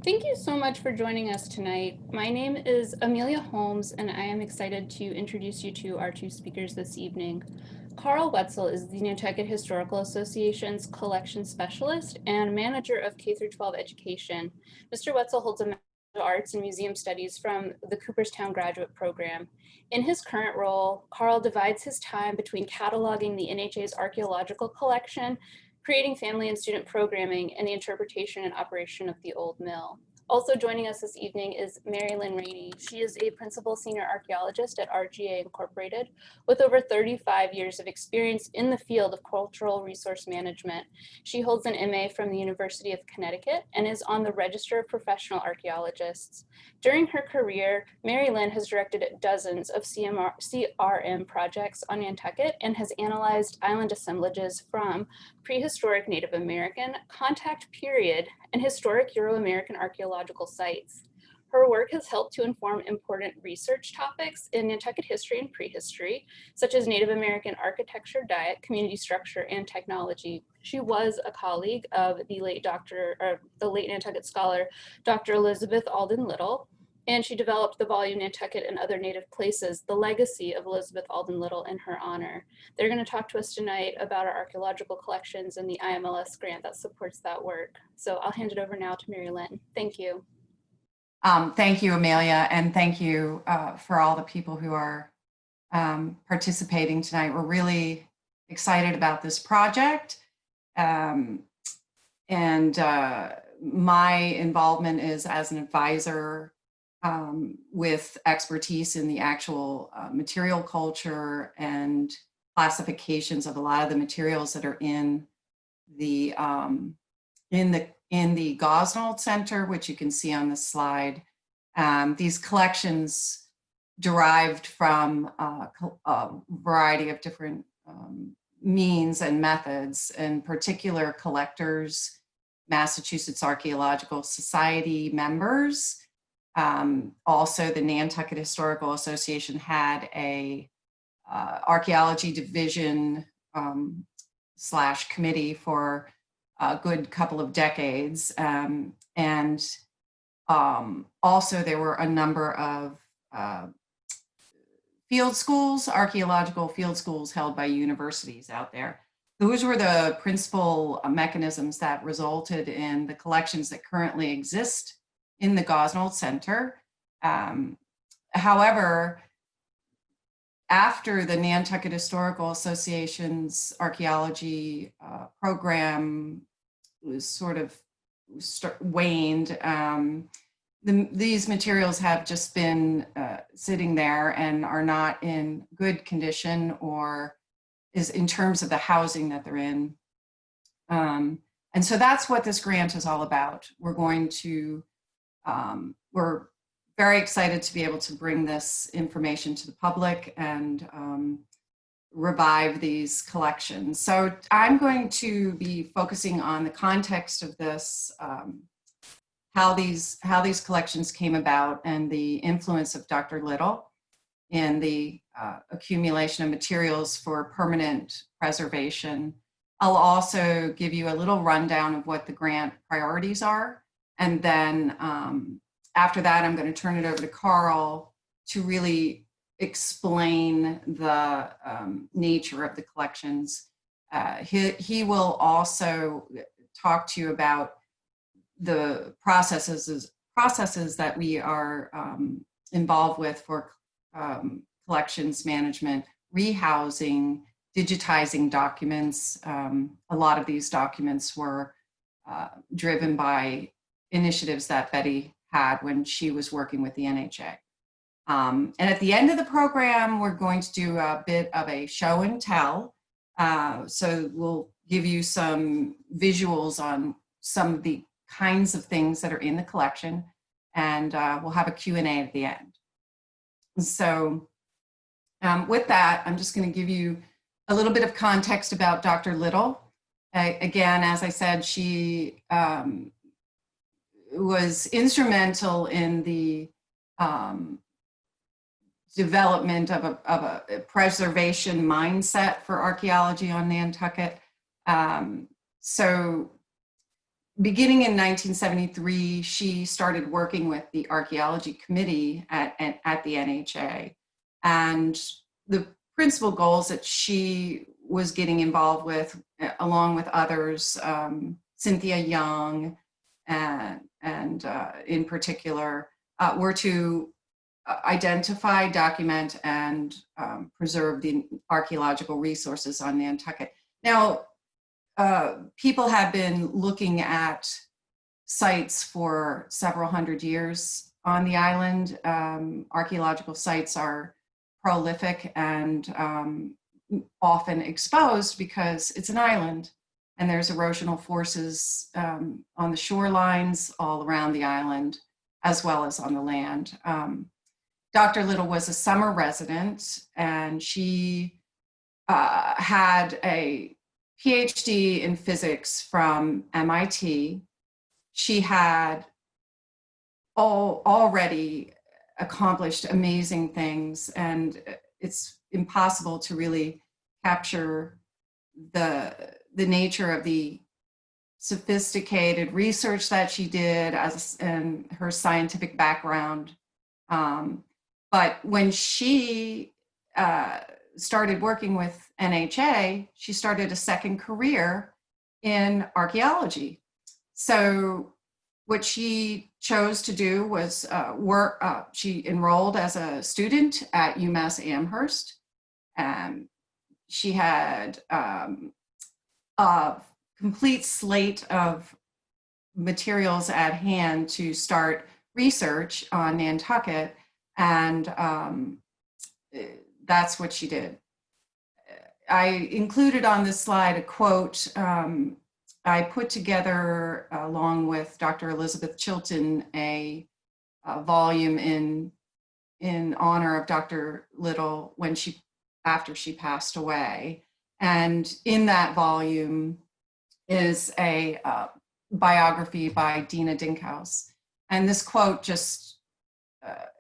Thank you so much for joining us tonight. My name is Amelia Holmes, and I am excited to introduce you to our two speakers this evening. Karl Wietzel is the Nantucket Historical Association's collection specialist and manager of K-12 education. Mr. Wietzel holds a Master of Arts in Museum Studies from the Cooperstown Graduate Program. In his current role, Karl divides his time between cataloging the NHA's archaeological collection, creating family and student programming, and the interpretation and operation of the old mill. Also joining us this evening is Lynne Rainey. She is a principal senior archaeologist at RGA Incorporated with over 35 years of experience in the field of cultural resource management. She holds an MA from the University of Connecticut and is on the Register of Professional Archaeologists. During her career, Lynne has directed dozens of CRM projects on Nantucket and has analyzed island assemblages from prehistoric Native American, contact period, and historic Euro-American archaeological sites. Her work has helped to inform important research topics in Nantucket history and prehistory, such as Native American architecture, diet, community structure, and technology. She was a colleague of the late Nantucket scholar, Dr. Elizabeth Alden Little, and she developed the volume Nantucket and Other Native Places, the legacy of Elizabeth Alden Little in her honor. They're going to talk to us tonight about our archaeological collections and the IMLS grant that supports that work. So I'll hand it over now to Lynne. Thank you. Thank you, Amelia, and thank you for all the people who are participating tonight. We're really excited about this project. My involvement is as an advisor with expertise in the actual material culture and classifications of a lot of the materials that are in the Gosnold Center, which you can see on the slide. These collections derived from a variety of different means and methods, in particular collectors, Massachusetts Archaeological Society members. Also, the Nantucket Historical Association had a archaeology division / committee for a good couple of decades. Also there were a number of field schools, archaeological field schools held by universities out there. Those were the principal mechanisms that resulted in the collections that currently exist in the Gosnold Center. However, after the Nantucket Historical Association's archaeology program was sort of waned, these materials have just been sitting there and are not in good condition, or is in terms of the housing that they're in. And so that's what this grant is all about. We're going to, we're very excited to be able to bring this information to the public and revive these collections. So I'm going to be focusing on the context of this, how these collections came about, and the influence of Dr. Little in the accumulation of materials for permanent preservation. I'll also give you a little rundown of what the grant priorities are. And then after that, I'm going to turn it over to Karl to really explain the nature of the collections. He will also talk to you about the processes that we are involved with for collections management, rehousing, digitizing documents. A lot of these documents were driven by initiatives that Betty had when she was working with the NHA. And at the end of the program, we're going to do a bit of a show and tell. So we'll give you some visuals on some of the kinds of things that are in the collection, and we'll have a Q&A at the end. So with that, I'm just going to give you a little bit of context about Dr. Little. Again, as I said, she was instrumental in the development of a preservation mindset for archaeology on Nantucket. So beginning in 1973, she started working with the Archaeology Committee at the NHA. And the principal goals that she was getting involved with, along with others, Cynthia Young, and in particular, were to identify, document, and preserve the archaeological resources on Nantucket. Now, people have been looking at sites for several hundred years on the island. Archaeological sites are prolific and often exposed because it's an island and there's erosional forces on the shorelines all around the island, as well as on the land. Dr. Little was a summer resident, and she had a PhD in physics from MIT. She had already accomplished amazing things, and it's impossible to really capture the nature of the sophisticated research that she did and her scientific background. But when she started working with NHA, she started a second career in archaeology. So what she chose to do was she enrolled as a student at UMass Amherst. She had a complete slate of materials at hand to start research on Nantucket, and that's what she did. I included on this slide a quote I put together, along with Dr. Elizabeth Chilton, a volume in honor of Dr. Little after she passed away. And in that volume is a biography by Dina Dinkhaus. And this quote just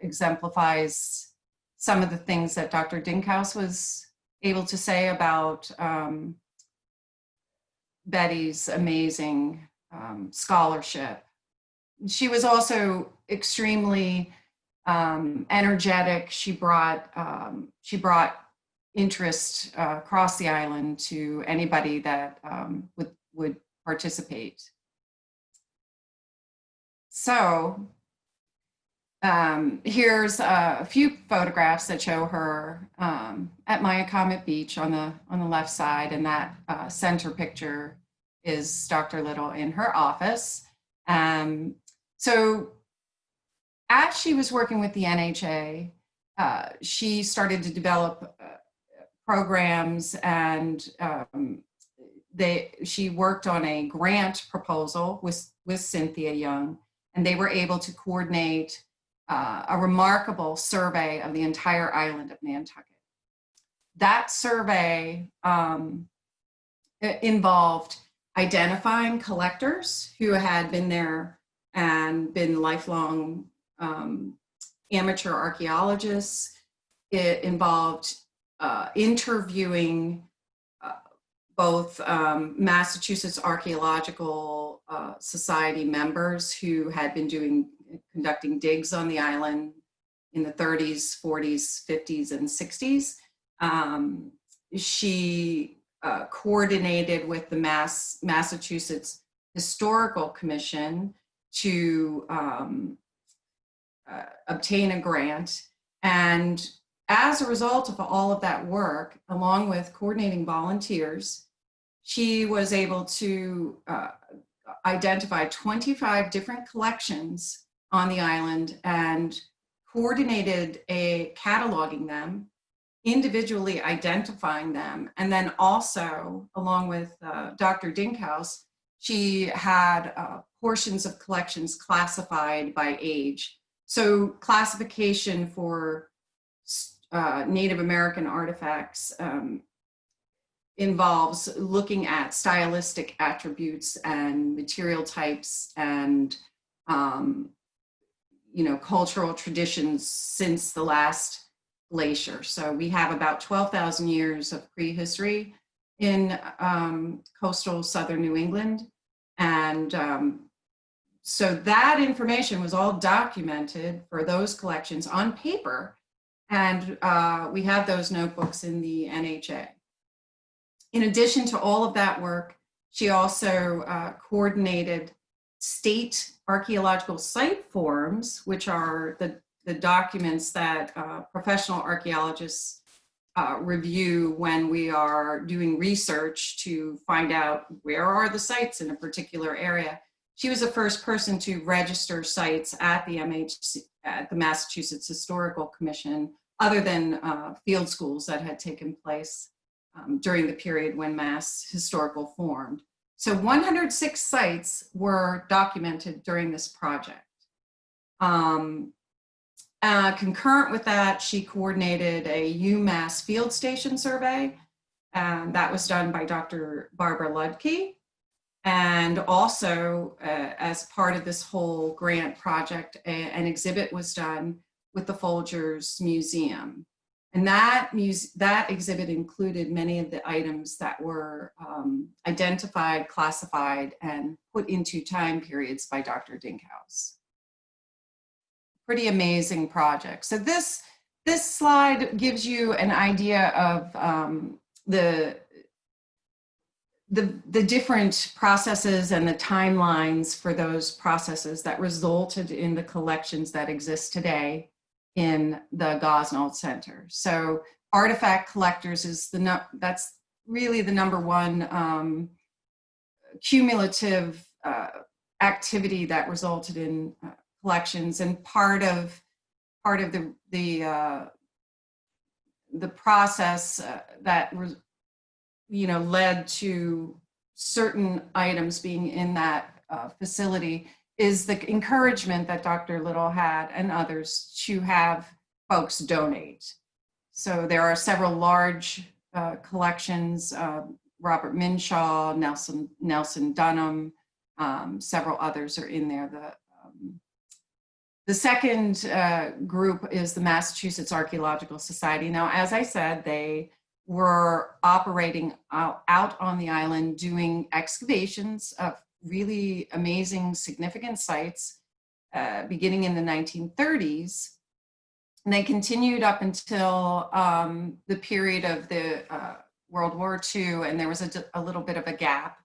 exemplifies some of the things that Dr. Dinkhaus was able to say about Betty's amazing scholarship. She was also extremely energetic. She brought interest across the island to anybody that would participate. So here's a few photographs that show her at Myakomet Beach on the left side, and that center picture is Dr. Little in her office. So as she was working with the NHA, she started to develop programs, and she worked on a grant proposal with Cynthia Young, and they were able to coordinate a remarkable survey of the entire island of Nantucket. That survey involved identifying collectors who had been there and been lifelong amateur archaeologists. It involved interviewing both Massachusetts Archaeological Society members who had been conducting digs on the island in the 30s, 40s, 50s, and 60s. She coordinated with the Massachusetts Historical Commission to obtain a grant. And as a result of all of that work, along with coordinating volunteers, she was able to identify 25 different collections on the island and coordinated cataloging them, individually identifying them, and then also, along with Dr. Dinkhaus, she had portions of collections classified by age. So classification for Native American artifacts involves looking at stylistic attributes and material types and cultural traditions since the last glacier. So we have about 12,000 years of prehistory in coastal southern New England, And so that information was all documented for those collections on paper. And we have those notebooks in the NHA. In addition to all of that work, she also coordinated state archaeological site forms, which are the documents that professional archaeologists review when we are doing research to find out where are the sites in a particular area. She was the first person to register sites at the Massachusetts Historical Commission, other than field schools that had taken place during the period when Mass Historical formed. So 106 sites were documented during this project. Concurrent with that, she coordinated a UMass field station survey, and that was done by Dr. Barbara Ludke. And also, as part of this whole grant project, an exhibit was done with the Folgers Museum. And that exhibit included many of the items that were identified, classified, and put into time periods by Dr. Dinkhouse. Pretty amazing project. So this slide gives you an idea of the different processes and the timelines for those processes that resulted in the collections that exist today in the Gosnold Center. So artifact collectors is that's really the number one cumulative activity that resulted in collections, and part of the process that was, led to certain items being in that facility is the encouragement that Dr. Little had and others to have folks donate. So there are several large collections, Robert Minshaw, Nelson Dunham, several others are in there. The second group is the Massachusetts Archaeological Society. Now, as I said, they were operating out on the island doing excavations of really amazing, significant sites beginning in the 1930s. And they continued up until the period of the World War II, and there was a little bit of a gap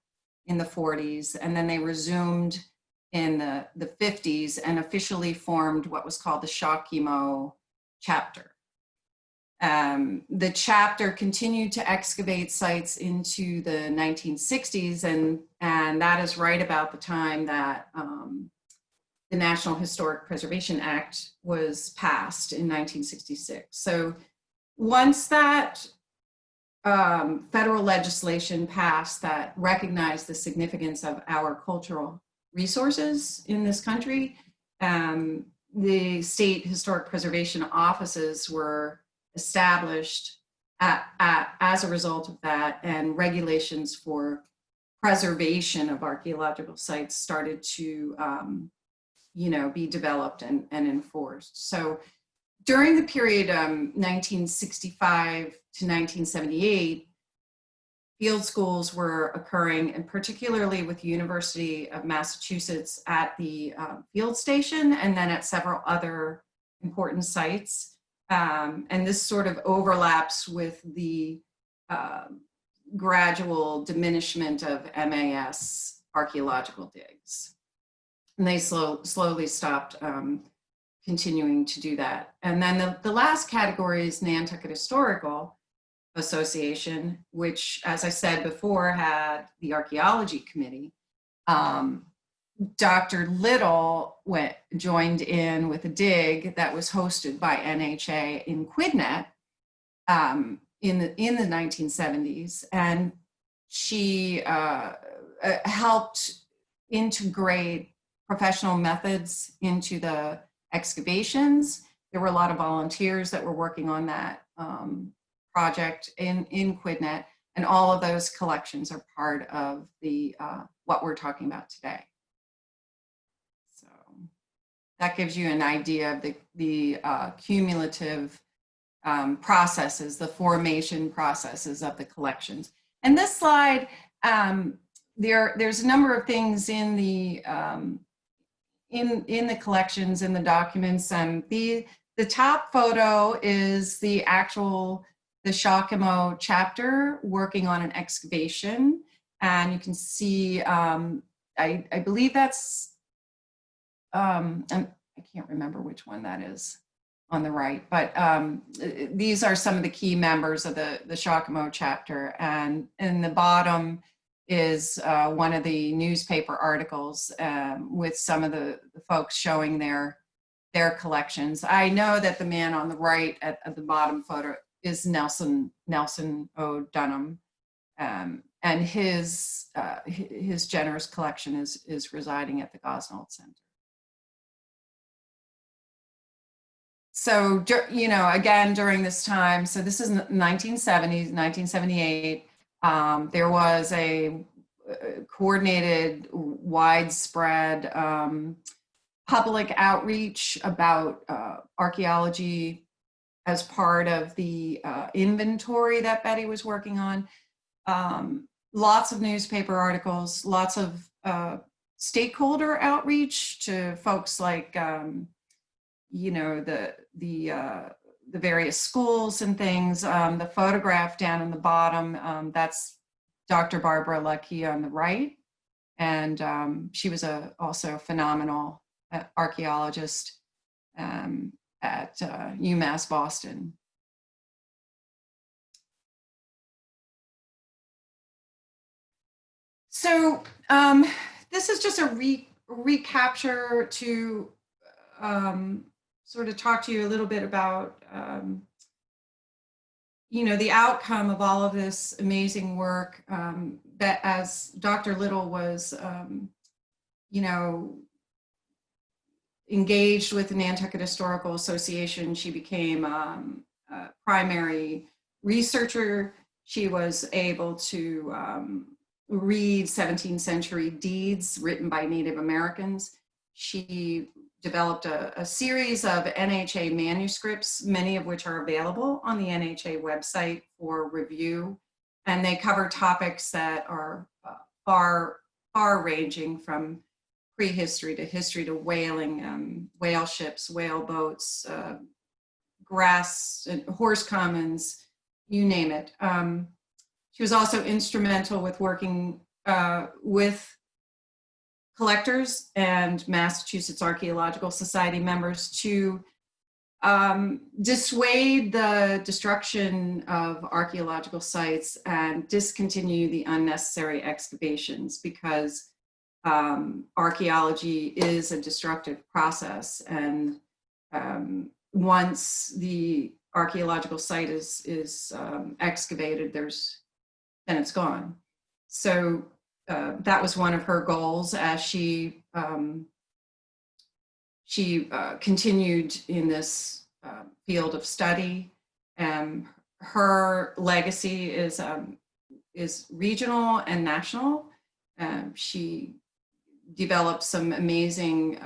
in the 40s, and then they resumed in the 50s and officially formed what was called the Shawkemo chapter. The chapter continued to excavate sites into the 1960s, and that is right about the time that the National Historic Preservation Act was passed in 1966. So once that federal legislation passed that recognized the significance of our cultural resources in this country, the state historic preservation offices were established as a result of that, and regulations for preservation of archaeological sites started to be developed and enforced. So during the period 1965 to 1978, field schools were occurring, and particularly with the University of Massachusetts at the field station, and then at several other important sites. And this sort of overlaps with the gradual diminishment of MAS Archaeological Digs. And they slowly stopped continuing to do that. And then the last category is Nantucket Historical Association, which, as I said before, had the Archaeology Committee. Dr. Little joined in with a dig that was hosted by NHA in Quidnet in the 1970s, and she helped integrate professional methods into the excavations. There were a lot of volunteers that were working on that project in Quidnet, and all of those collections are part of the what we're talking about today. So that gives you an idea of the cumulative processes, the formation processes of the collections. And this slide there's a number of things in the in the collections, in the documents. The top photo is the Shakimo chapter working on an excavation, and you can see I believe that's I can't remember which one that is on the right, but these are some of the key members of the Shakimo chapter. And in the bottom is one of the newspaper articles with some of the folks showing their collections. I know that the man on the right at the bottom photo is Nelson O. Dunham, and his generous collection is residing at the Gosnold Center. So, you know, again, during this time, so this is 1970s, 1978, there was a coordinated, widespread public outreach about archaeology as part of the inventory that Betty was working on. Lots of newspaper articles, lots of stakeholder outreach to folks like, you know, the various schools and things. The photograph down in the bottom, that's Dr. Barbara Lucky on the right. And she was also a phenomenal archaeologist at UMass Boston. So this is just a recapture to sort of talk to you a little bit about, you know, the outcome of all of this amazing work that, as Dr. Little was, you know, engaged with the Nantucket Historical Association. She became a primary researcher. She was able to read 17th century deeds written by Native Americans. She developed a series of NHA manuscripts, many of which are available on the NHA website for review. And they cover topics that are far ranging from prehistory to history to whaling, whale ships, whale boats, grass, horse commons, you name it. She was also instrumental with working with collectors and Massachusetts Archaeological Society members to dissuade the destruction of archaeological sites and discontinue the unnecessary excavations, because archaeology is a destructive process, and once the archaeological site is excavated, then it's gone. So that was one of her goals as she continued in this field of study. Her legacy is regional and national. She developed some amazing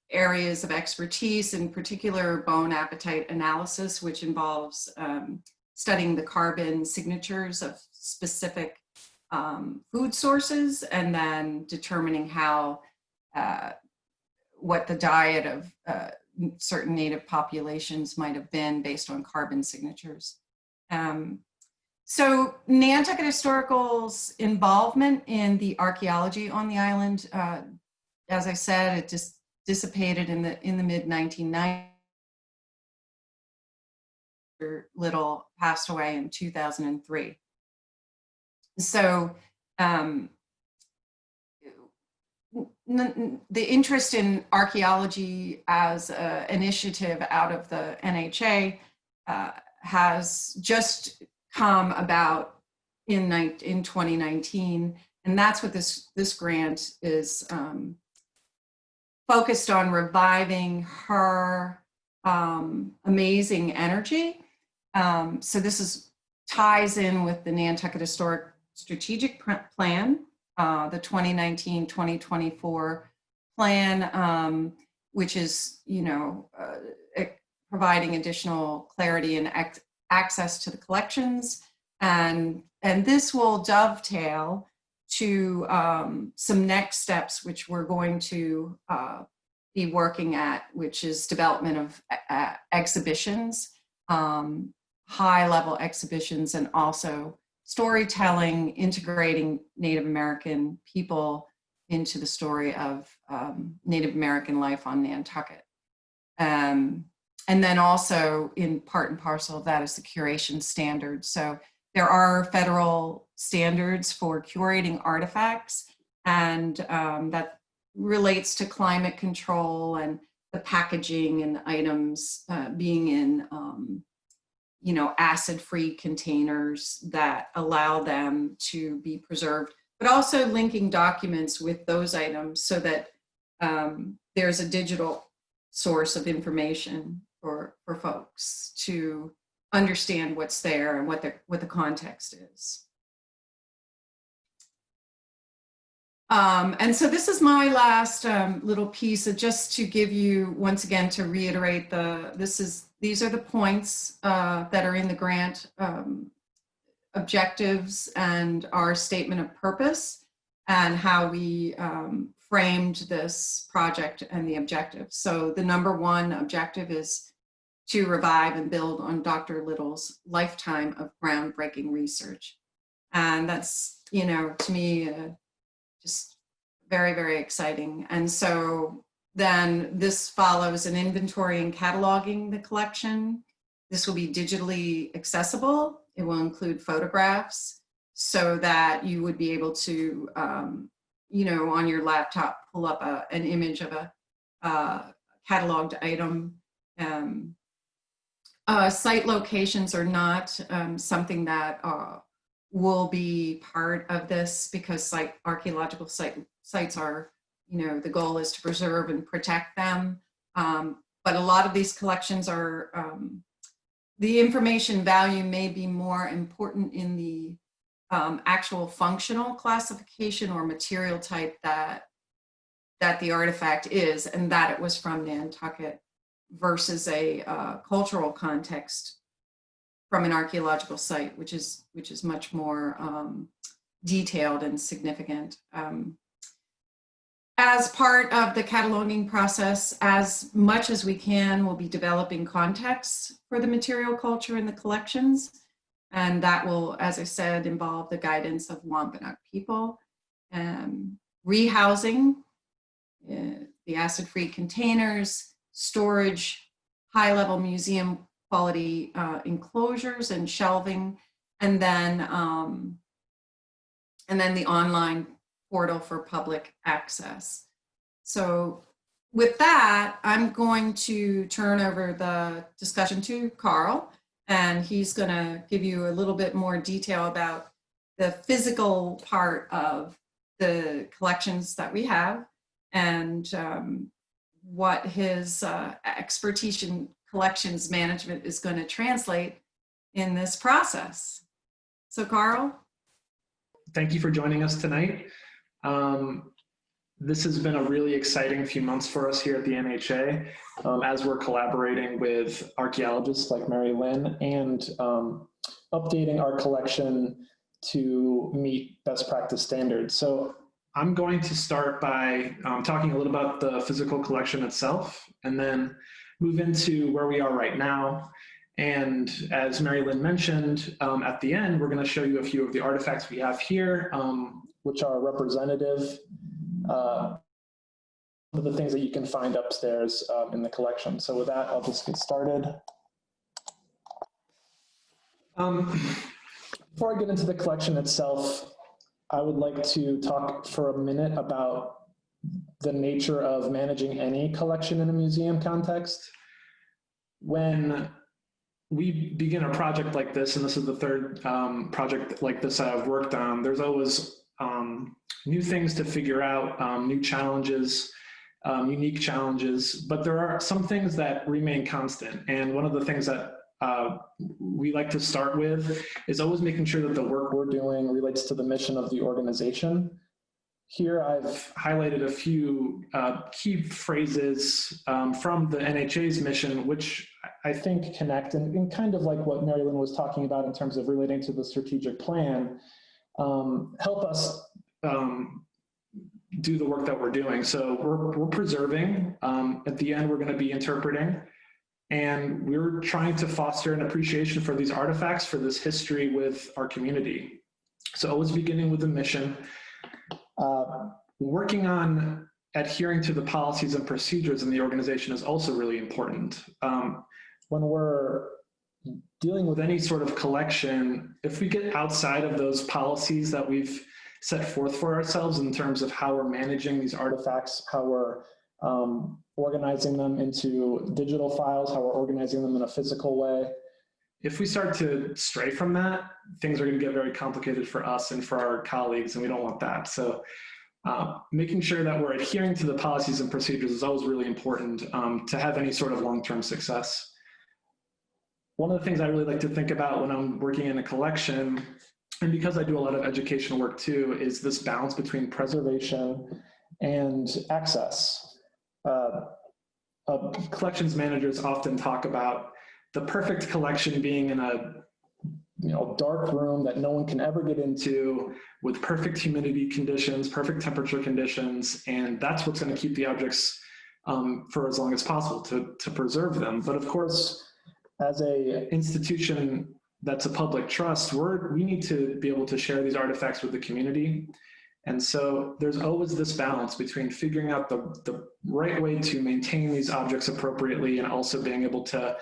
areas of expertise, in particular bone appetite analysis, which involves studying the carbon signatures of specific food sources, and then determining how what the diet of certain native populations might have been based on carbon signatures. So Nantucket Historical's involvement in the archaeology on the island, as I said, it just dissipated in the mid-1990s. Little passed away in 2003. So the interest in archaeology as an initiative out of the NHA has just come about in 2019, and that's what this grant is focused on: reviving her amazing energy. So this ties in with the Nantucket Historic Strategic Plan, the 2019-2024 plan, which is, you know, providing additional clarity and access to the collections. And this will dovetail to some next steps, which we're going to be working at, which is development of exhibitions, high-level exhibitions, and also storytelling, integrating Native American people into the story of Native American life on Nantucket. And then also in part and parcel of that is the curation standards. So there are federal standards for curating artifacts, and that relates to climate control and the packaging and the items being in acid-free containers that allow them to be preserved, but also linking documents with those items so that there's a digital source of information for folks to understand what's there and what the context is. And so this is my last little piece, just to give you, once again, to reiterate these are the points that are in the grant objectives and our statement of purpose and how we framed this project and the objectives. So the number one objective is to revive and build on Dr. Little's lifetime of groundbreaking research. And that's, to me, just very, very exciting. And so then this follows an inventory and cataloging the collection. This will be digitally accessible. It will include photographs so that you would be able to, on your laptop, pull up an image of a cataloged item. Site locations are not something that will be part of this, because archaeological sites are, the goal is to preserve and protect them. But a lot of these collections are, the information value may be more important in the actual functional classification or material type that the artifact is, and that it was from Nantucket, versus a cultural context from an archaeological site, which is much more detailed and significant. As part of the cataloging process, as much as we can, we'll be developing context for the material culture in the collections. And that will, as I said, involve the guidance of Wampanoag people. Rehousing, the acid-free containers, storage, high-level museum quality enclosures and shelving, and then the online portal for public access. So with that, I'm going to turn over the discussion to Karl, and he's going to give you a little bit more detail about the physical part of the collections that we have, and what his expertise in collections management is going to translate in this process. So Karl? Thank you for joining us tonight. This has been a really exciting few months for us here at the NHA, as we're collaborating with archaeologists like Mary Lynne and updating our collection to meet best practice standards. So I'm going to start by talking a little about the physical collection itself, and then move into where we are right now. And as Mary Lynne mentioned, at the end, we're going to show you a few of the artifacts we have here, which are representative of the things that you can find upstairs in the collection. So with that, I'll just get started. Before I get into the collection itself, I would like to talk for a minute about the nature of managing any collection in a museum context. When we begin a project like this, and this is the third project like this I've worked on, there's always new things to figure out, new challenges, unique challenges, but there are some things that remain constant. And one of the things that we like to start with is always making sure that the work we're doing relates to the mission of the organization. Here I've highlighted a few key phrases from the NHA's mission, which I think connect, and kind of like what Mary Lynne was talking about in terms of relating to the strategic plan, help us do the work that we're doing. So we're preserving. At the end, we're going to be interpreting. And we're trying to foster an appreciation for these artifacts, for this history with our community. So always beginning with the mission. Working on adhering to the policies and procedures in the organization is also really important. When we're dealing with any sort of collection, if we get outside of those policies that we've set forth for ourselves in terms of how we're managing these artifacts, how we're organizing them into digital files, how we're organizing them in a physical way. If we start to stray from that, things are going to get very complicated for us and for our colleagues, and we don't want that. So making sure that we're adhering to the policies and procedures is always really important to have any sort of long-term success. One of the things I really like to think about when I'm working in a collection, and because I do a lot of educational work too, is this balance between preservation and access. Collections managers often talk about the perfect collection being in a dark room that no one can ever get into, with perfect humidity conditions, perfect temperature conditions, and that's what's going to keep the objects for as long as possible to preserve them. But of course, as a institution that's a public trust, we need to be able to share these artifacts with the community. And so there's always this balance between figuring out the right way to maintain these objects appropriately and also being able to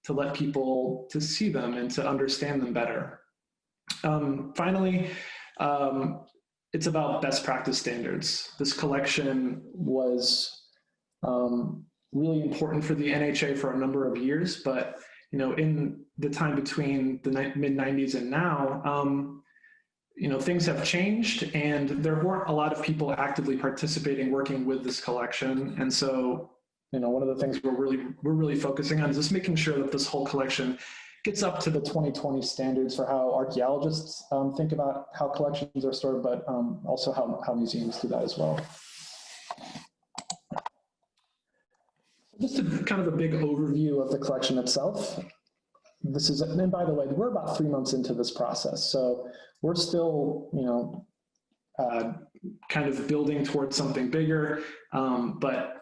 let people to see them and to understand them better. Finally, it's about best practice standards. This collection was really important for the NHA for a number of years, but in the time between the mid-90s and now, things have changed, and there weren't a lot of people actively participating, working with this collection. And so, one of the things we're really focusing on is just making sure that this whole collection gets up to the 2020 standards for how archaeologists think about how collections are stored, but also how museums do that as well. Just kind of a big overview of the collection itself. And by the way, we're about 3 months into this process, so we're still, kind of building towards something bigger, but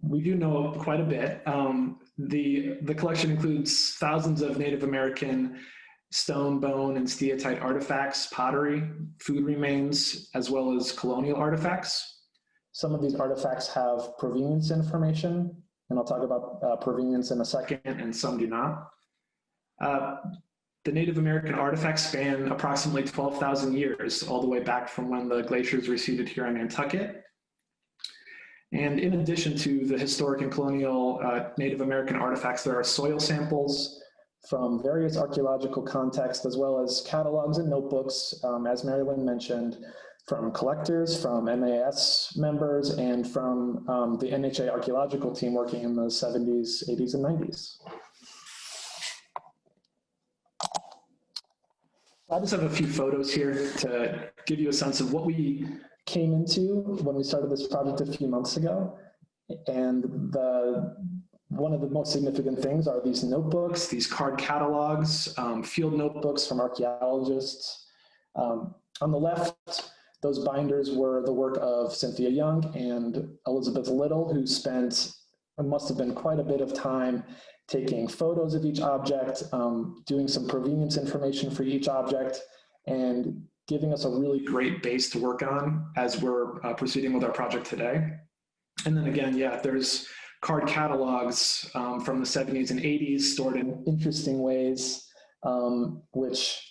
we do know quite a bit. The collection includes thousands of Native American stone, bone, and steatite artifacts, pottery, food remains, as well as colonial artifacts. Some of these artifacts have provenience information, and I'll talk about provenience in a second, and some do not. The Native American artifacts span approximately 12,000 years, all the way back from when the glaciers receded here on Nantucket. And in addition to the historic and colonial Native American artifacts, there are soil samples from various archaeological contexts, as well as catalogs and notebooks, as Mary Lynn mentioned, from collectors, from MAS members, and from the NHA archaeological team working in the 70s, 80s, and 90s. I just have a few photos here to give you a sense of what we came into when we started this project a few months ago. And one of the most significant things are these notebooks, these card catalogs, field notebooks from archaeologists. On the left, those binders were the work of Cynthia Young and Elizabeth Little, who must have been quite a bit of time taking photos of each object, doing some provenience information for each object, and giving us a really great base to work on as we're proceeding with our project today. And then again, there's card catalogs from the 70s and 80s stored in interesting ways, which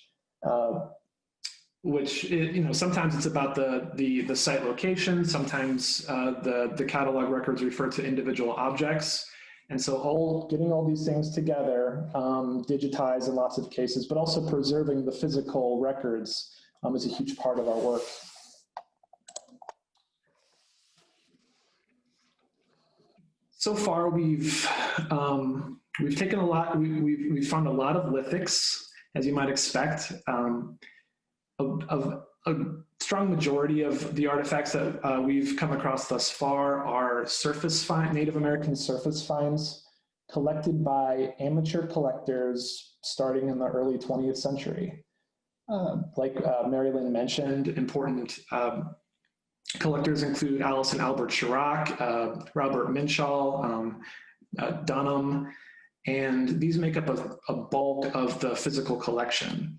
sometimes it's about the site location, sometimes the catalog records refer to individual objects. And so getting all these things together, digitized in lots of cases, but also preserving the physical records is a huge part of our work. So far, we've taken a lot. We've found a lot of lithics, as you might expect. Of a strong majority of the artifacts that we've come across thus far are Native American surface finds collected by amateur collectors starting in the early 20th century. Like Mary Lynn mentioned, important collectors include Alice and Albert Chirac, Robert Minshall, Dunham, and these make up a bulk of the physical collection.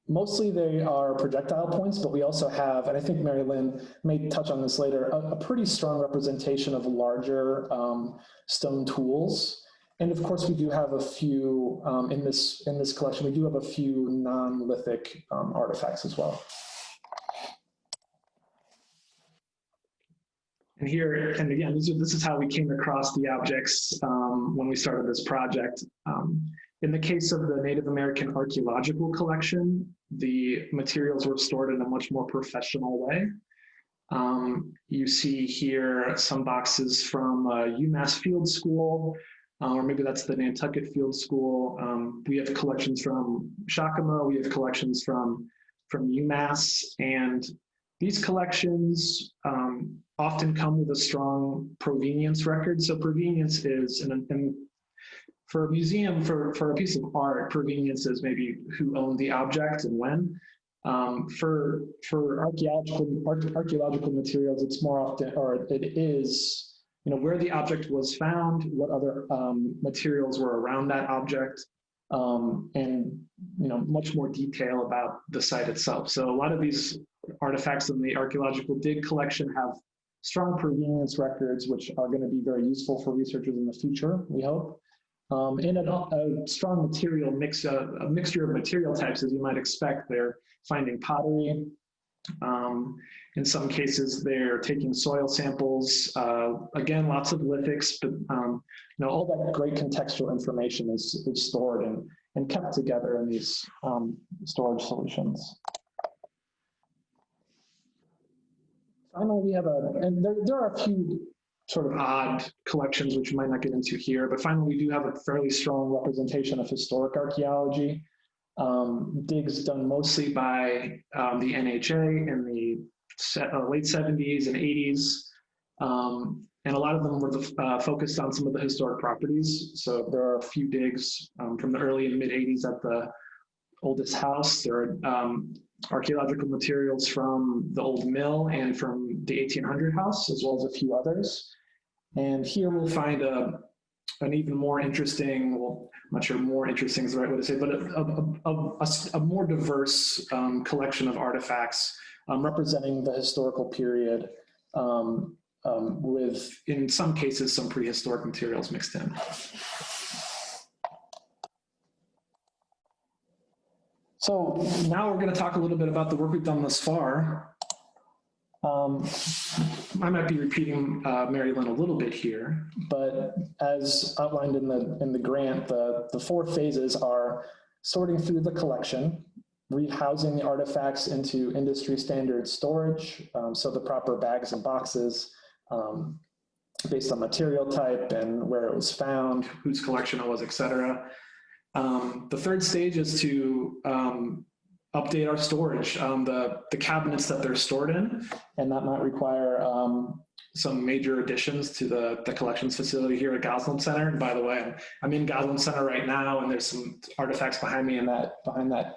Mostly they are projectile points, but we also have, and I think Mary Lynn may touch on this later, a pretty strong representation of larger stone tools. And of course, we do have a few, in this collection, we do have a few non-lithic artifacts as well. And here, and again, this is how we came across the objects when we started this project. In the case of the Native American archaeological collection, the materials were stored in a much more professional way. You see here some boxes from UMass Field School, or maybe that's the Nantucket Field School. We have collections from Shakama, we have collections from UMass, and these collections often come with a strong provenience record. So provenience is, for a museum, for a piece of art, provenience is maybe who owned the object and when. For archaeological materials, it's more often, or it is, where the object was found, what other materials were around that object, and much more detail about the site itself. So a lot of these artifacts in the Archaeological Dig collection have strong provenience records, which are going to be very useful for researchers in the future, we hope. And a strong material mix, a mixture of material types, as you might expect. They're finding pottery. In some cases, they're taking soil samples. Again, lots of lithics, but all that great contextual information is stored and kept together in these storage solutions. Finally, we have and there are a few sort of odd collections which we might not get into here, but finally we do have a fairly strong representation of historic archaeology. Digs done mostly by the NHA in the late 70s and 80s. And a lot of them were focused on some of the historic properties. So there are a few digs from the early and mid 80s at the oldest house. There are archaeological materials from the old mill and from the 1800 house, as well as a few others. And here we'll find an even more interesting, well, I'm not sure more interesting is the right way to say, but a more diverse collection of artifacts representing the historical period with, in some cases, some prehistoric materials mixed in. So now we're going to talk a little bit about the work we've done thus far. I might be repeating Mary Lynn a little bit here, but as outlined in the grant, the 4 phases are sorting through the collection, rehousing the artifacts into industry standard storage, so the proper bags and boxes based on material type and where it was found, whose collection it was, etc. The third stage is to update our storage, the cabinets that they're stored in, and that might require some major additions to the collections facility here at Goslin Center. And by the way, I'm in Goslin Center right now, and there's some artifacts behind me behind that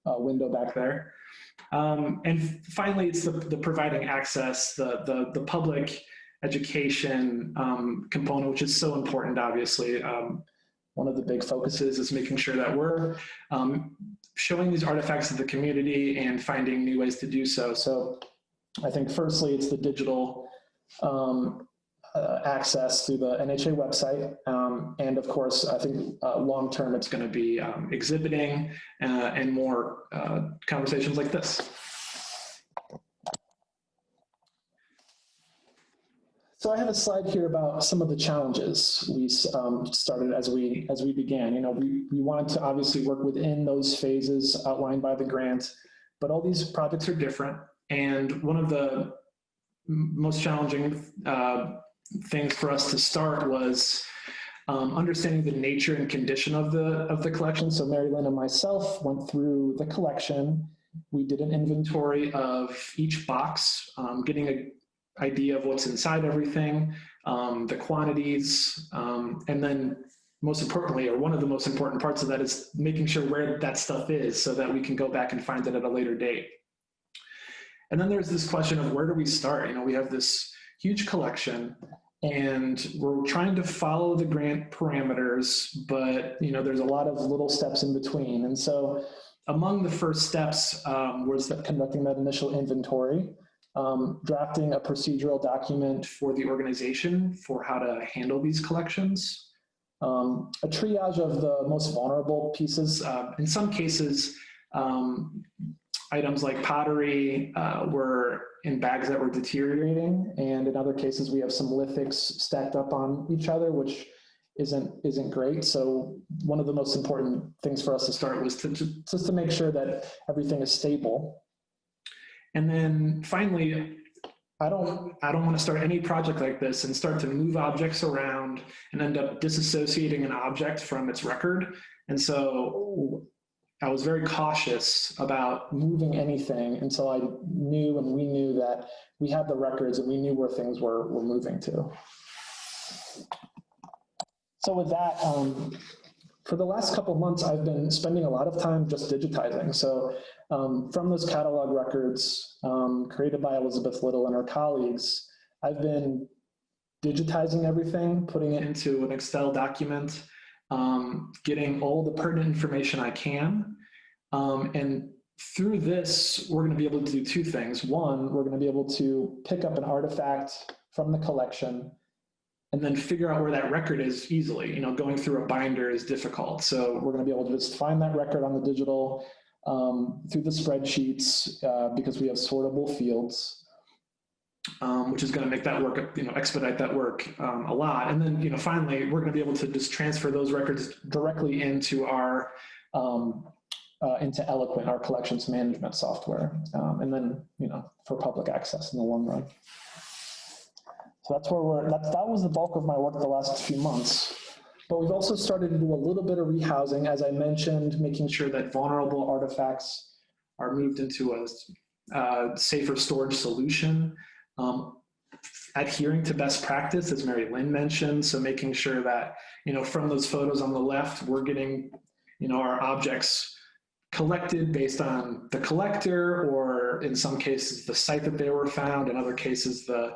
window back there. And finally, it's the providing access, the public education component, which is so important, obviously. One of the big focuses is making sure that we're showing these artifacts to the community and finding new ways to do so. So I think firstly, it's the digital access through the NHA website. And of course, I think long-term, it's going to be exhibiting and more conversations like this. So I have a slide here about some of the challenges we started as we began. We wanted to obviously work within those phases outlined by the grant, but all these projects are different. And one of the most challenging things for us to start was understanding the nature and condition of the collection. So Mary Lynn and myself went through the collection. We did an inventory of each box, getting a idea of what's inside everything, the quantities, and then most importantly, or one of the most important parts of that, is making sure where that stuff is so that we can go back and find it at a later date. And then there's this question of where do we start? You know, we have this huge collection and we're trying to follow the grant parameters, but you know, there's a lot of little steps in between. And so among the first steps was conducting that initial inventory, drafting a procedural document for the organization for how to handle these collections, a triage of the most vulnerable pieces. In some cases, items like pottery were in bags that were deteriorating, and in other cases we have some lithics stacked up on each other, which isn't great. So one of the most important things for us to start was just to make sure that everything is stable. And then finally, I don't want to start any project like this and start to move objects around and end up disassociating an object from its record. And so I was very cautious about moving anything until I knew, and we knew, that we had the records and we knew where things were moving to. So with that, for the last couple of months, I've been spending a lot of time just digitizing. So from those catalog records created by Elizabeth Little and her colleagues, I've been digitizing everything, putting it into an Excel document, getting all the pertinent information I can. And through this, we're going to be able to do two things. One, we're going to be able to pick up an artifact from the collection and then figure out where that record is easily. You know, going through a binder is difficult. So we're going to be able to just find that record on the digital through the spreadsheets because we have sortable fields, which is going to make that work, you know, expedite that work a lot. And then, you know, finally, we're going to be able to just transfer those records directly into our into Eloquent, our collections management software, and then, you know, for public access in the long run. So that's where that was the bulk of my work the last few months. But we've also started to do a little bit of rehousing, as I mentioned, making sure that vulnerable artifacts are moved into a safer storage solution, adhering to best practice, as Mary Lynn mentioned. So making sure that, you know, from those photos on the left, we're getting, you know, our objects collected based on the collector, or in some cases, the site that they were found, in other cases, the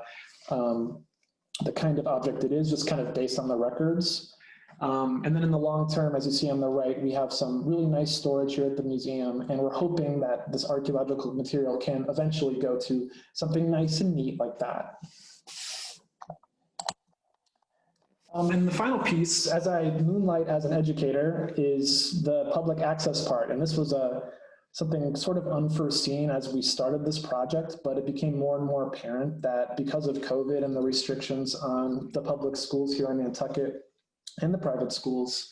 kind of object it is, just kind of based on the records. And then in the long term, as you see on the right, we have some really nice storage here at the museum, and we're hoping that this archaeological material can eventually go to something nice and neat like that. And the final piece, as I moonlight as an educator, is the public access part. And this was something sort of unforeseen as we started this project, but it became more and more apparent that because of COVID and the restrictions on the public schools here in Nantucket and the private schools,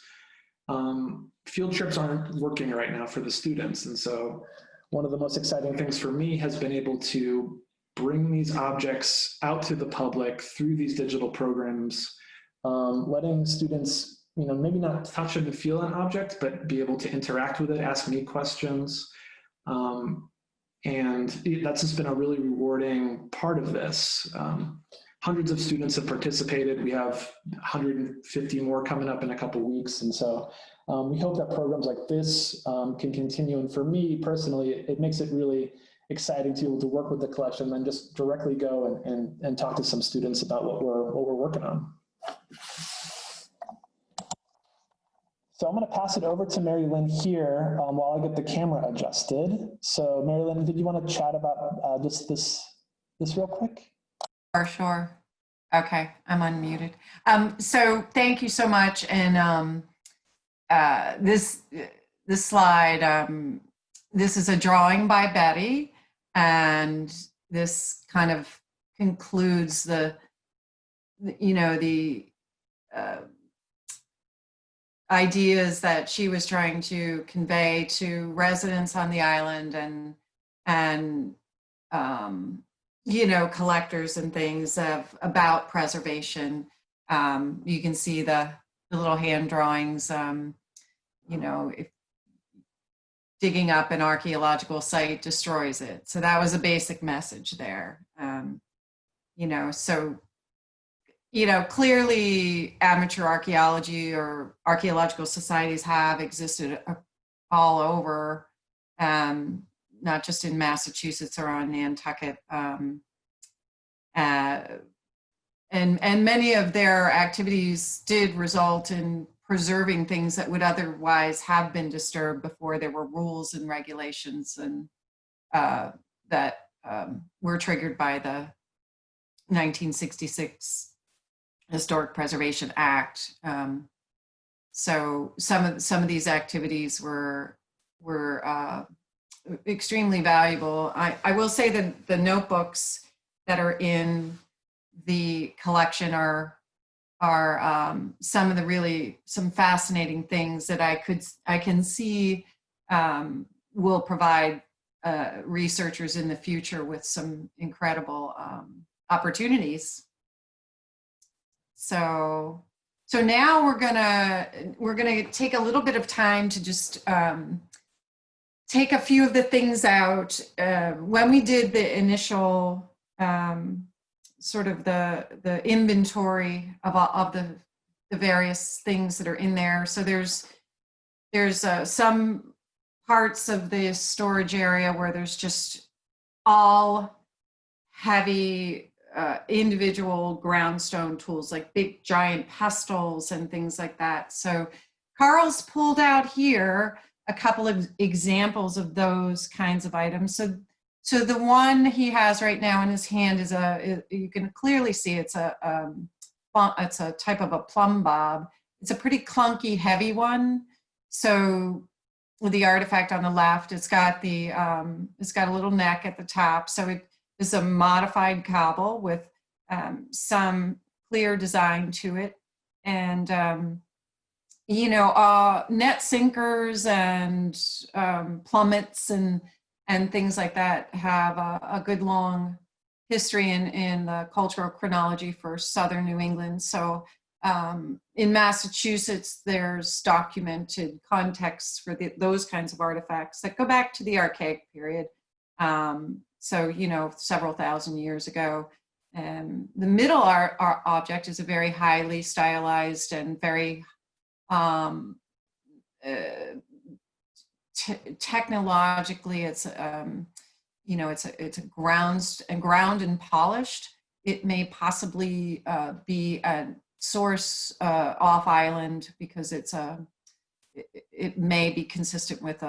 field trips aren't working right now for the students. And so one of the most exciting things for me has been able to bring these objects out to the public through these digital programs, letting students, you know, maybe not touch and feel an object, but be able to interact with it, ask me questions. And that's just been a really rewarding part of this. Hundreds of students have participated. We have 150 more coming up in a couple of weeks. And so we hope that programs like this can continue. And for me personally, it makes it really exciting to be able to work with the collection and just directly go and talk to some students about what we're working on. So I'm going to pass it over to Mary Lynn here while I get the camera adjusted. So Mary Lynn, did you want to chat about just this real quick? Sure. Okay, I'm unmuted. So thank you so much. And this slide, this is a drawing by Betty, and this kind of concludes the ideas that she was trying to convey to residents on the island and collectors and things about preservation. You can see the little hand drawings, if digging up an archaeological site destroys it. So that was a basic message there. you know, clearly amateur archaeology or archaeological societies have existed all over, not just in Massachusetts or on Nantucket. And many of their activities did result in preserving things that would otherwise have been disturbed before there were rules and regulations and that were triggered by the 1966 Historic Preservation Act. So some of these activities were extremely valuable. I will say that the notebooks that are in the collection are some of the some fascinating things that I can see will provide researchers in the future with some incredible opportunities. So now we're gonna take a little bit of time to just take a few of the things out. When we did the initial sort of the inventory of the various things that are in there. So there's some parts of the storage area where there's just all heavy individual groundstone tools, like big giant pestles and things like that. So Karl's pulled out here a couple of examples of those kinds of items. So the one he has right now in his hand is you can clearly see it's a type of a plumb bob. It's a pretty clunky, heavy one. So with the artifact on the left, it's got a little neck at the top. So it is a modified cobble with some clear design to it. And you know, net sinkers and plummets and things like that have a good long history in the cultural chronology for Southern New England. So in Massachusetts, there's documented contexts for those kinds of artifacts that go back to the Archaic period. So, you know, several thousand years ago. The middle object is a very highly stylized and very technologically, it's you know, it's a ground and polished. It may possibly be a source off island because it may be consistent with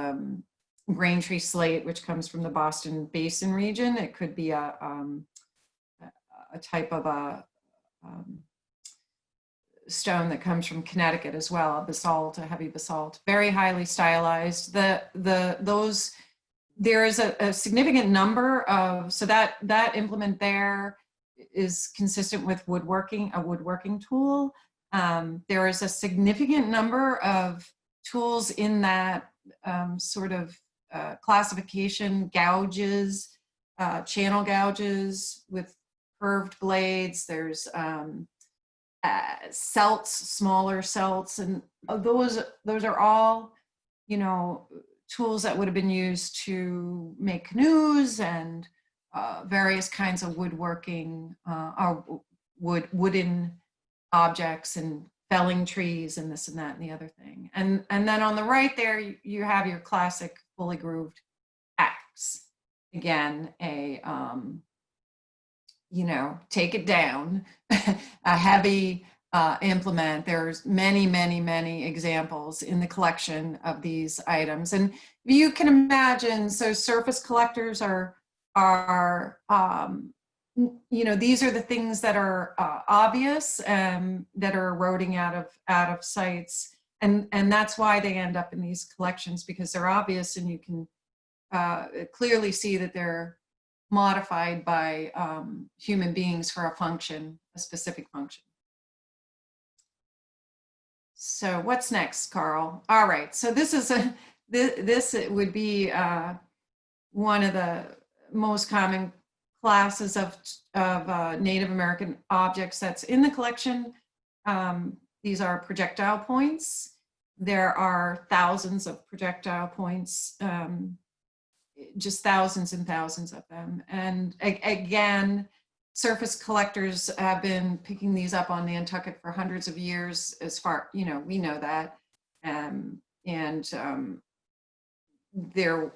Braintree slate, which comes from the Boston Basin region. It could be a type of a stone that comes from Connecticut as well, a basalt, a heavy basalt, very highly stylized. There is a significant number of, so that implement there is consistent with woodworking, a woodworking tool. There is a significant number of tools in that sort of classification, gouges, channel gouges with curved blades. There's celts, smaller celts, and those are all, you know, tools that would have been used to make canoes and various kinds of woodworking, or wooden objects and felling trees and this and that and the other thing. And then on the right there, you have your classic fully grooved axe. Again, you know, take it down, a heavy implement. There's many examples in the collection of these items. And you can imagine, so surface collectors are you know, these are the things that are obvious and that are eroding out of sites. And that's why they end up in these collections, because they're obvious and you can clearly see that they're modified by human beings for a function, a specific function. So what's next, Karl? All right, so this would be one of the most common classes of Native American objects that's in the collection. These are projectile points. There are thousands of projectile points, just thousands and thousands of them. And again, surface collectors have been picking these up on Nantucket for hundreds of years, as far, we know that. There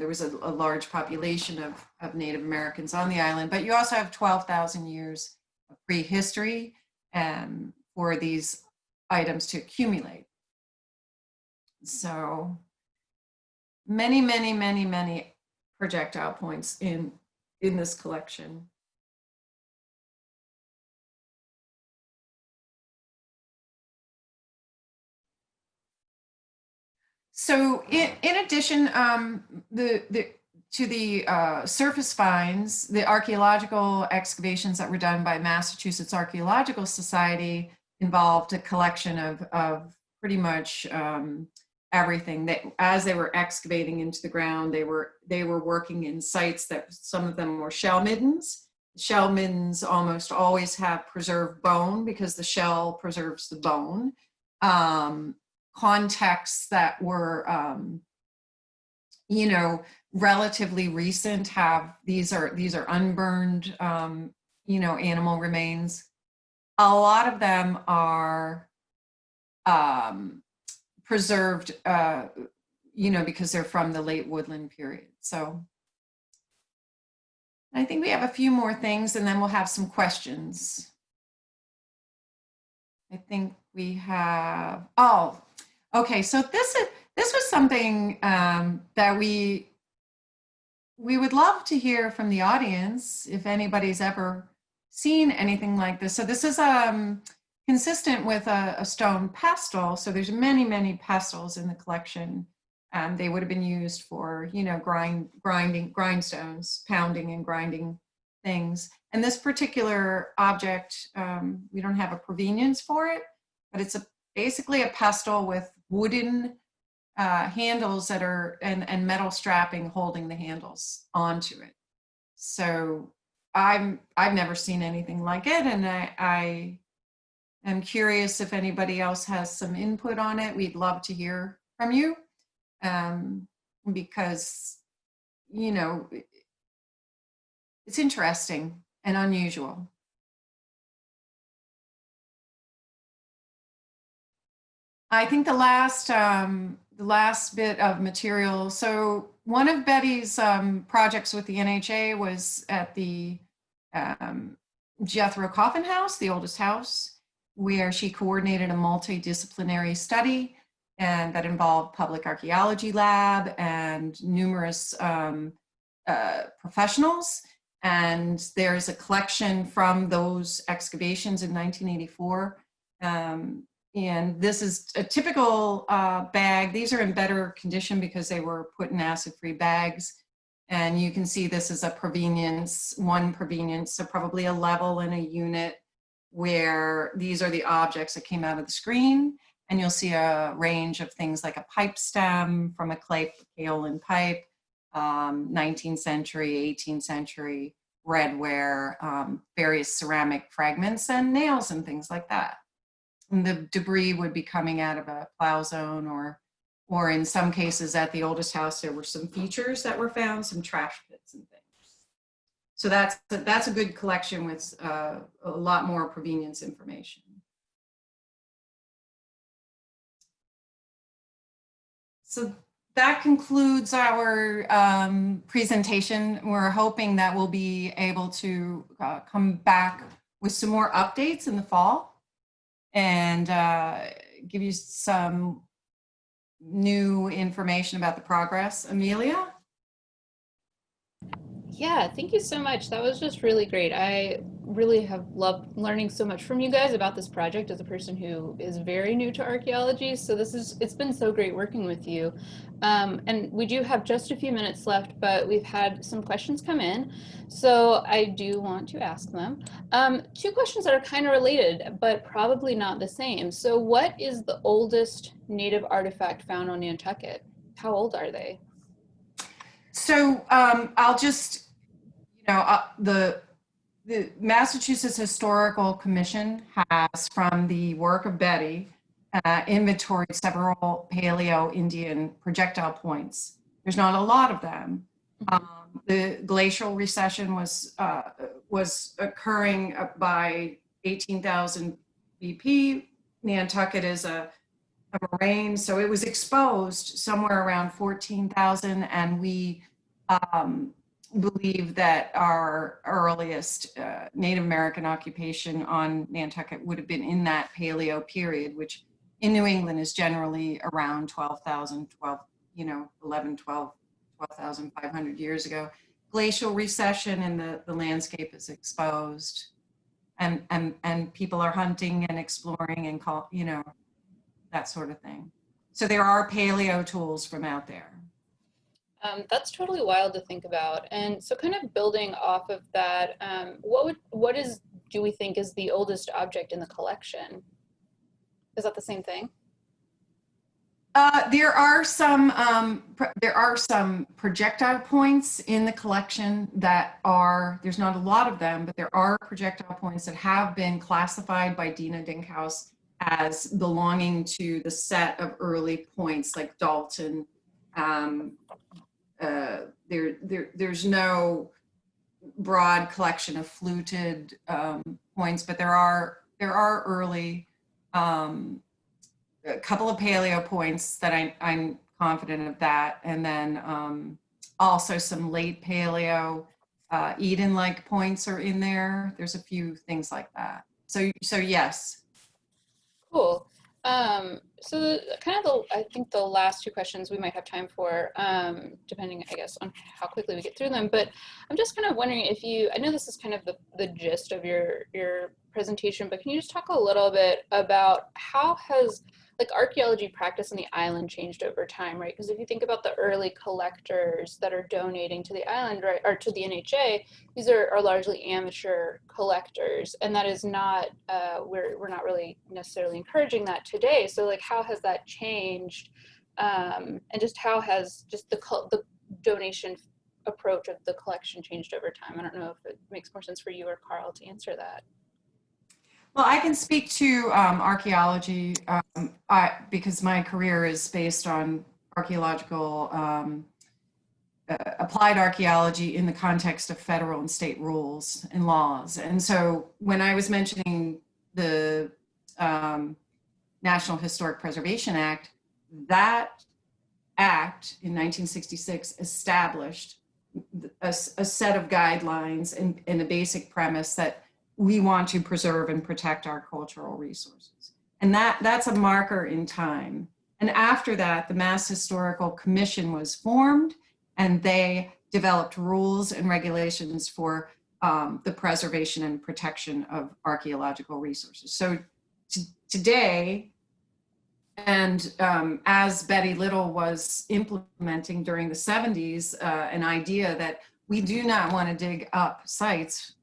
was a large population of Native Americans on the island, but you also have 12,000 years of prehistory for these items to accumulate. So many, many, many, many projectile points in this collection. So in addition to the surface finds, the archaeological excavations that were done by Massachusetts Archaeological Society involved a collection of pretty much everything. That as they were excavating into the ground, they were working in sites that some of them were shell middens. Shell middens almost always have preserved bone because the shell preserves the bone. Contexts that were, relatively recent have, these are unburned, animal remains. A lot of them are preserved, because they're from the late woodland period. So I think we have a few more things and then we'll have some questions. I think we have, okay, so this was something that we would love to hear from the audience if anybody's ever seen anything like this. So this is consistent with a stone pestle. So there's many, many pestles in the collection. They would have been used for, grindstones, pounding and grinding things. And this particular object, we don't have a provenience for it, but it's basically a pestle with wooden handles that are, and metal strapping holding the handles onto it. So I've never seen anything like it, and I am curious if anybody else has some input on it. We'd love to hear from you, because it's interesting and unusual. I think the last bit of material. So one of Betty's projects with the NHA was at the Jethro Coffin House, the oldest house, where she coordinated a multidisciplinary study and that involved public archaeology lab and numerous professionals. And there's a collection from those excavations in 1984. And this is a typical bag. These are in better condition because they were put in acid-free bags. And you can see this is a provenience, one provenience, so probably a level in a unit where these are the objects that came out of the screen. And you'll see a range of things like a pipe stem from a clay kaolin pipe, 19th century, 18th century redware, various ceramic fragments and nails and things like that. And the debris would be coming out of a plow zone, or in some cases at the oldest house, there were some features that were found, some trash pits and things. So that's a good collection with a lot more provenience information. So that concludes our presentation. We're hoping that we'll be able to come back with some more updates in the fall and give you some new information about the progress. Amelia? Yeah, thank you so much. That was just really great. I really have loved learning so much from you guys about this project as a person who is very new to archaeology. So it's been so great working with you. And we do have just a few minutes left, but we've had some questions come in. So I do want to ask them. Two questions that are kind of related, but probably not the same. So what is the oldest native artifact found on Nantucket? How old are they? So I'll just, the Massachusetts Historical Commission has, from the work of Betty, inventoried several Paleo-Indian projectile points. There's not a lot of them, The glacial recession was occurring by 18,000 BP. Nantucket is a moraine, so it was exposed somewhere around 14,000, and we believe that our earliest Native American occupation on Nantucket would have been in that Paleo period, which in New England is generally around 12,500 years ago. Glacial recession, and the landscape is exposed, and people are hunting and exploring and that sort of thing. So there are paleo tools from out there. That's totally wild to think about. And so kind of building off of that, do we think is the oldest object in the collection? Is that the same thing? There are some projectile points in the collection there's not a lot of them, but there are projectile points that have been classified by Dina Dinkhaus as belonging to the set of early points like Dalton. There's no broad collection of fluted points, but there are early, a couple of paleo points that I'm confident of that, and then also some late paleo Eden-like points are in there. There's a few things like that. So yes. Cool. So I think the last two questions we might have time for, depending, I guess, on how quickly we get through them. But I'm just kind of wondering if I know this is kind of the gist of your presentation, but can you just talk a little bit about how has archaeology practice on the island changed over time, right? Because if you think about the early collectors that are donating to the island, right, or to the NHA, these are largely amateur collectors, and that is not, we're not really necessarily encouraging that today. So how has that changed? And just how has just the donation approach of the collection changed over time? I don't know if it makes more sense for you or Karl to answer that. Well, I can speak to archaeology because my career is based on archaeological, applied archaeology in the context of federal and state rules and laws. And so when I was mentioning the National Historic Preservation Act, that act in 1966 established a set of guidelines and a basic premise that we want to preserve and protect our cultural resources. And that's a marker in time. And after that, the Mass Historical Commission was formed, and they developed rules and regulations for the preservation and protection of archaeological resources. So today, and as Betty Little was implementing during the 70s, an idea that we do not want to dig up sites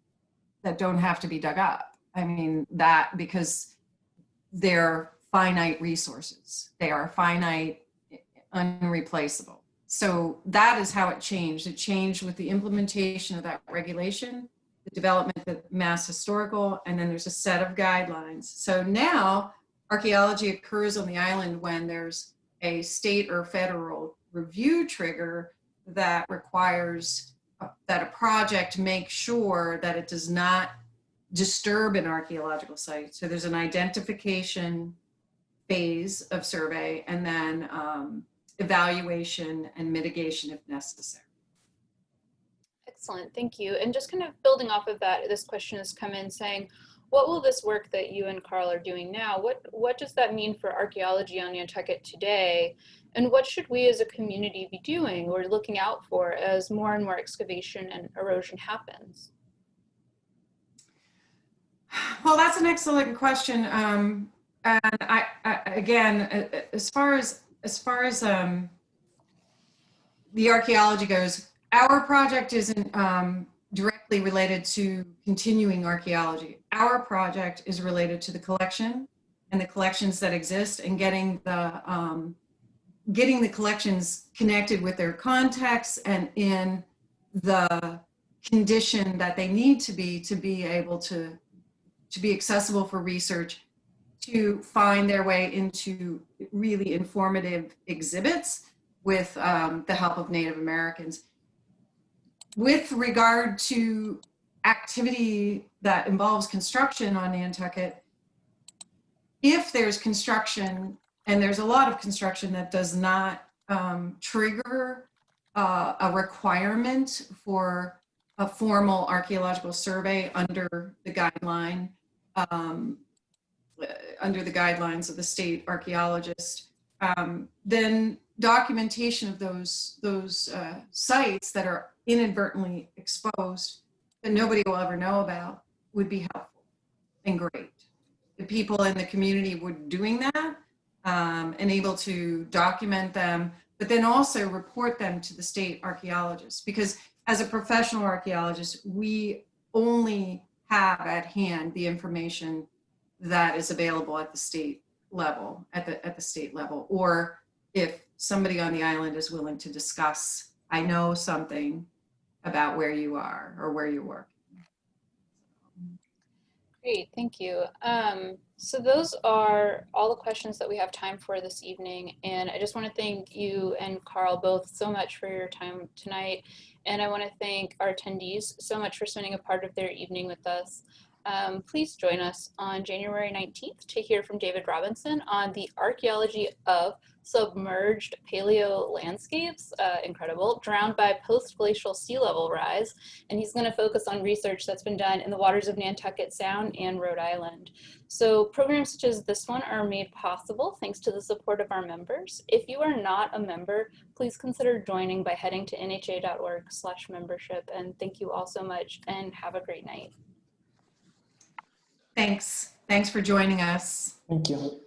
that don't have to be dug up. I mean, that because they're finite resources. They are finite, unreplaceable. So that is how it changed. It changed with the implementation of that regulation, the development of Mass Historical, and then there's a set of guidelines. So now archaeology occurs on the island when there's a state or federal review trigger that requires that a project make sure that it does not disturb an archaeological site. So there's an identification phase of survey, and then evaluation and mitigation if necessary. Excellent, thank you. And just kind of building off of that, this question has come in saying, what will this work that you and Karl are doing now, what does that mean for archaeology on Nantucket today? And what should we as a community be doing or looking out for as more and more excavation and erosion happens? Well, that's an excellent question. And I again, as far as the archaeology goes, our project isn't directly related to continuing archaeology. Our project is related to the collection and the collections that exist, and getting the collections connected with their context and in the condition that they need to be able to be accessible for research, to find their way into really informative exhibits with the help of Native Americans. with regard to activity that involves construction on Nantucket, if there's construction, and there's a lot of construction that does not trigger a requirement for a formal archaeological survey under the guidelines of the state archaeologist, then documentation of those sites that are inadvertently exposed that nobody will ever know about would be helpful and great. The people in the community were doing that and able to document them, but then also report them to the state archaeologists. Because as a professional archaeologist, we only have at hand the information that is available at the state level, at the state level, or if somebody on the island is willing to discuss, I know something about where you are or where you work. Great, thank you. So those are all the questions that we have time for this evening. And I just want to thank you and Karl both so much for your time tonight. And I want to thank our attendees so much for spending a part of their evening with us. Please join us on January 19th to hear from David Robinson on the archaeology of submerged paleo landscapes, incredible, drowned by post-glacial sea level rise. And he's going to focus on research that's been done in the waters of Nantucket Sound and Rhode Island. So programs such as this one are made possible thanks to the support of our members. If you are not a member, please consider joining by heading to nha.org/membership. And thank you all so much and have a great night. Thanks for joining us. Thank you.